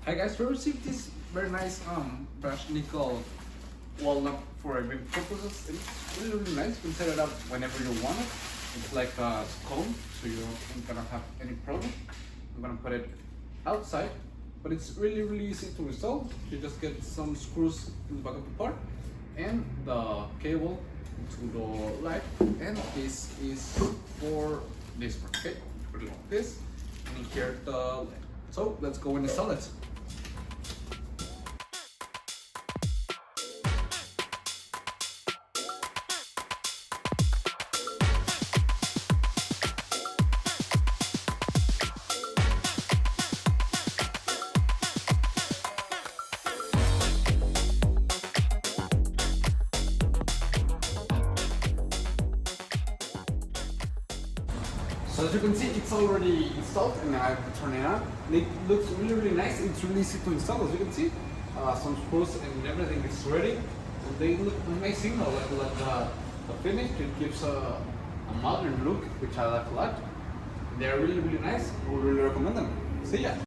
Hi guys, we received this very nice brushed nickel wall lamp for every purposes. It's really nice. You can set it up whenever you want it. It's like a cone, so you ain't gonna have any problem. I'm gonna put it outside, but it's really easy to install. You just get some screws in the back of the part and the cable to the light, and this is for this one. Okay, put it like this, and here the light. So let's go and install it. So as you can see, it's already installed, and I have to turn it on. It looks really nice. It's really easy to install, as you can see. Some screws and everything is ready. And they look amazing. I like the finish. It gives a modern look, which I like a lot. They're really nice. I would really recommend them. See ya.